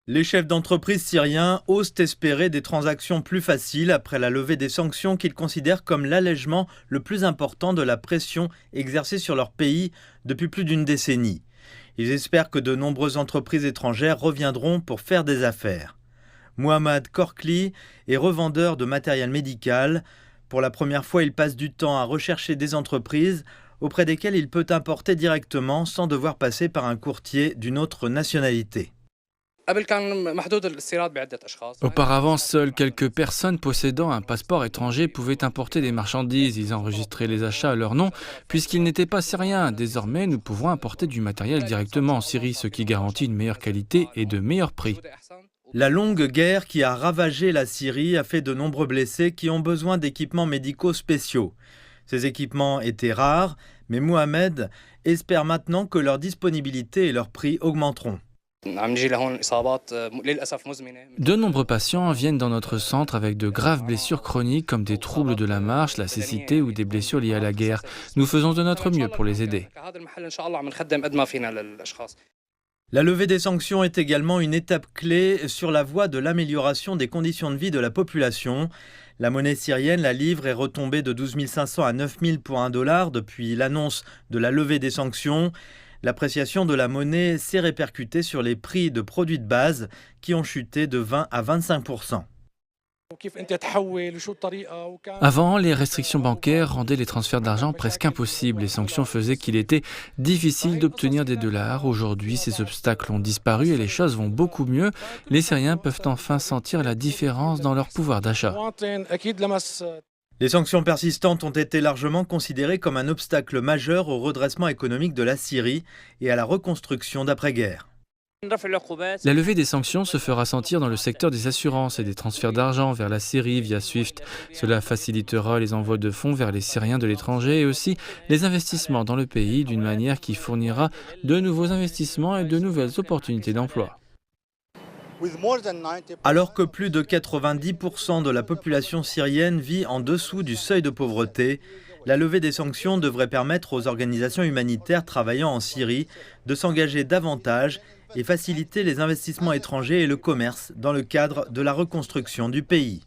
Les chefs d'entreprise syriens osent espérer des transactions plus faciles après la levée des sanctions qu'ils considèrent comme l'allègement le plus important de la pression exercée sur leur pays depuis plus d'une décennie. Ils espèrent que de nombreuses entreprises étrangères reviendront pour faire des affaires. Mohamed Korkli est revendeur de matériel médical. Pour la première fois, il passe du temps à rechercher des entreprises auprès desquelles il peut importer directement sans devoir passer par un courtier d'une autre nationalité. Auparavant, seules quelques personnes possédant un passeport étranger pouvaient importer des marchandises. Ils enregistraient les achats à leur nom, puisqu'ils n'étaient pas syriens. Désormais, nous pouvons importer du matériel directement en Syrie, ce qui garantit une meilleure qualité et de meilleurs prix. La longue guerre qui a ravagé la Syrie a fait de nombreux blessés qui ont besoin d'équipements médicaux spéciaux. Ces équipements étaient rares, mais Mohamed espère maintenant que leur disponibilité et leur prix augmenteront. De nombreux patients viennent dans notre centre avec de graves blessures chroniques comme des troubles de la marche, la cécité ou des blessures liées à la guerre. Nous faisons de notre mieux pour les aider. La levée des sanctions est également une étape clé sur la voie de l'amélioration des conditions de vie de la population. La monnaie syrienne, la livre, est retombée de 12 500 à 9 000 pour $1 depuis l'annonce de la levée des sanctions. L'appréciation de la monnaie s'est répercutée sur les prix de produits de base qui ont chuté de 20 à 25%. Avant, les restrictions bancaires rendaient les transferts d'argent presque impossibles. Les sanctions faisaient qu'il était difficile d'obtenir des dollars. Aujourd'hui, ces obstacles ont disparu et les choses vont beaucoup mieux. Les Syriens peuvent enfin sentir la différence dans leur pouvoir d'achat. Les sanctions persistantes ont été largement considérées comme un obstacle majeur au redressement économique de la Syrie et à la reconstruction d'après-guerre. La levée des sanctions se fera sentir dans le secteur des assurances et des transferts d'argent vers la Syrie via SWIFT. Cela facilitera les envois de fonds vers les Syriens de l'étranger et aussi les investissements dans le pays d'une manière qui fournira de nouveaux investissements et de nouvelles opportunités d'emploi. Alors que plus de 90% de la population syrienne vit en dessous du seuil de pauvreté, la levée des sanctions devrait permettre aux organisations humanitaires travaillant en Syrie de s'engager davantage et faciliter les investissements étrangers et le commerce dans le cadre de la reconstruction du pays.